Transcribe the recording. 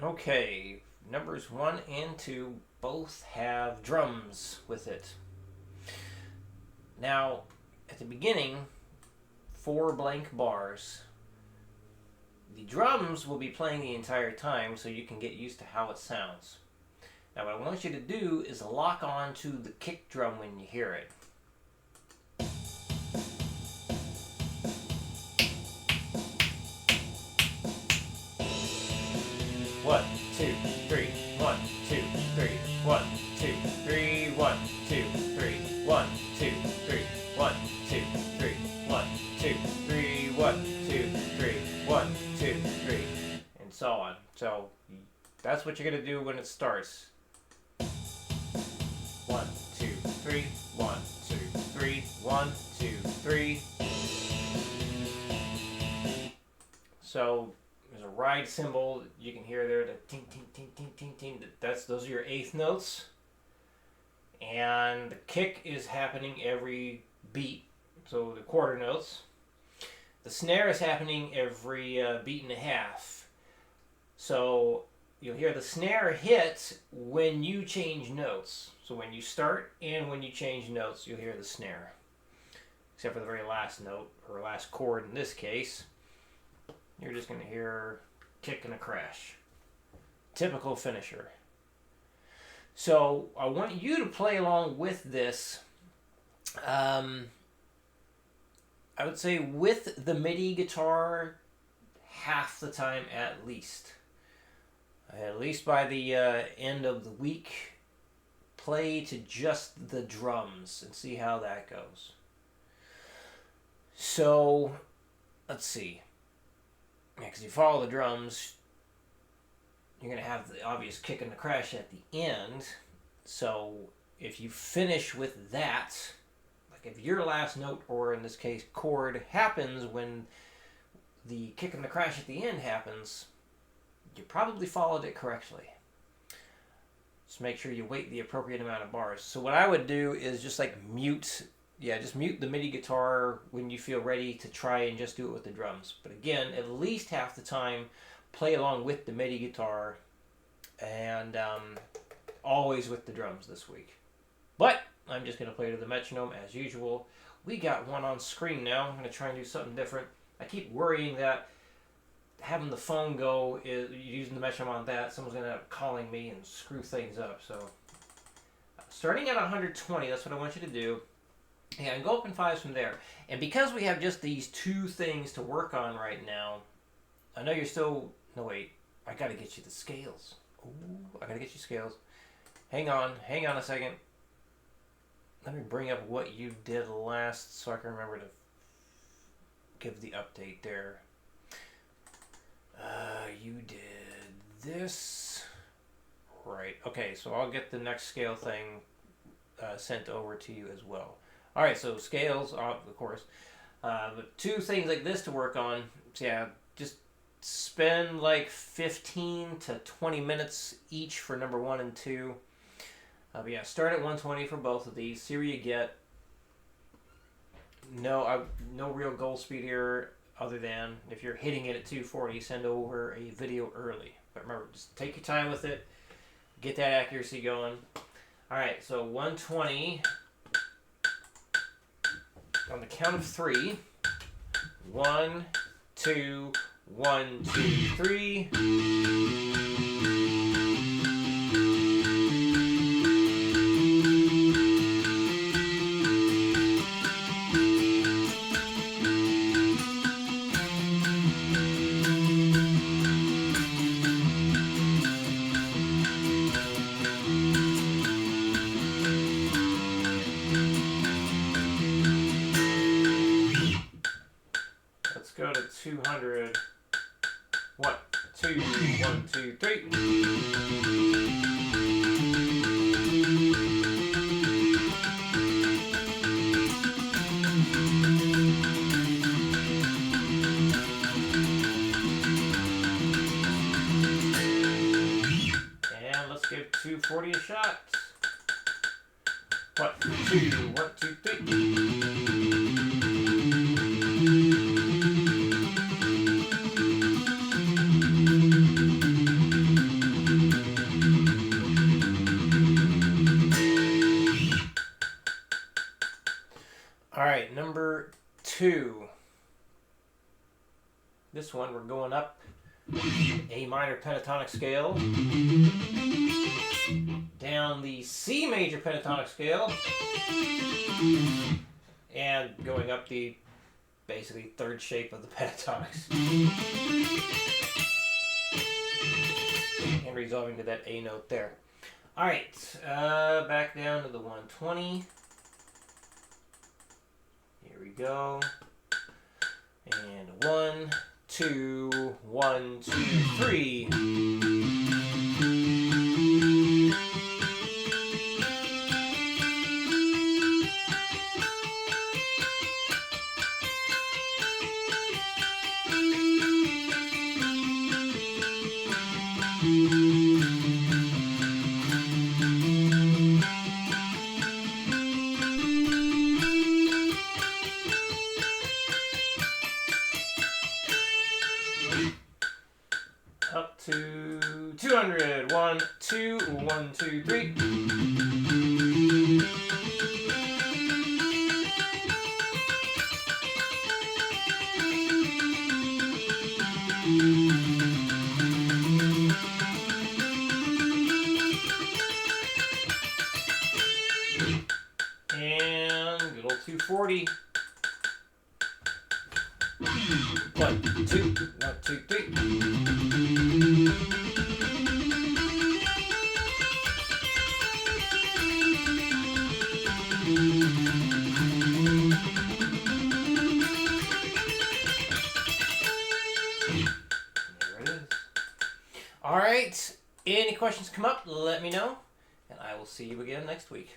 Okay, numbers 1 and 2 both have drums with it. Now, at the beginning, 4 blank bars. The drums will be playing the entire time so you can get used to how it sounds. Now, what I want you to do is lock on to the kick drum when you hear it. 1, 2, 3, 1, 2, 3, 1, 2, 3, 1, 2, 3, 1, 2, 3, 1, 2, 3, 1, 2, 3, 1, 2, 3, 1, 2, 3, and so on. So that's what you're going to do when it starts. 1, 2, 3, 1, 2, 3, 1, 2, 3. So there's a ride cymbal you can hear there, the ting ting ting ting ting ting. Those are your eighth notes, and the kick is happening every beat, so the quarter notes. The snare is happening every beat and a half, so you'll hear the snare hit when you change notes. So when you start and when you change notes, you'll hear the snare, except for the very last note or last chord in this case. You're just going to hear kick and a crash. Typical finisher. So I want you to play along with this. I would say with the MIDI guitar half the time at least. At least by the end of the week, play to just the drums and see how that goes. So, let's see. Yeah, because you follow the drums, you're going to have the obvious kick and the crash at the end. So if you finish with that, like if your last note, or in this case chord, happens when the kick and the crash at the end happens, you probably followed it correctly. Just make sure you wait the appropriate amount of bars. So what I would do is just like mute the MIDI guitar when you feel ready to try and just do it with the drums. But again, at least half the time, play along with the MIDI guitar, and always with the drums this week. But I'm just going to play to the metronome as usual. We got one on screen now. I'm going to try and do something different. I keep worrying that having the phone go, using the metronome on that, someone's going to end up calling me and screw things up. So starting at 120, that's what I want you to do. Yeah, and go up in fives from there. And because we have just these two things to work on right now, I know you're still... No, wait. I got to get you the scales. Ooh, I got to get you scales. Hang on a second. Let me bring up what you did last so I can remember to give the update there. You did this. Right. Okay, so I'll get the next scale thing sent over to you as well. All right, so scales, of course. But two things like this to work on. So yeah, just spend like 15 to 20 minutes each for number 1 and 2. But yeah, start at 120 for both of these. See where you get. No real goal speed here, other than if you're hitting it at 240, send over a video early. But remember, just take your time with it. Get that accuracy going. All right, so 120. On the count of 3. 1, 2, 1, 2, 3. Go to 200. 1, 2, 1, 2, 3. And let's give 240 a shot. 1, 2, 1, 2, 3. number 2. This one we're going up A minor pentatonic scale, down the C major pentatonic scale, and going up the basically third shape of the pentatonics, and resolving to that A note there. Alright, back down to the 120. Here we go. And 1, 2, 1, 2, 3. Up to 200. 1, 2, 1, 2, 3. And good old 240. 1, 2, 1, 2, 3. There it is. All right. Any questions come up, let me know, and I will see you again next week.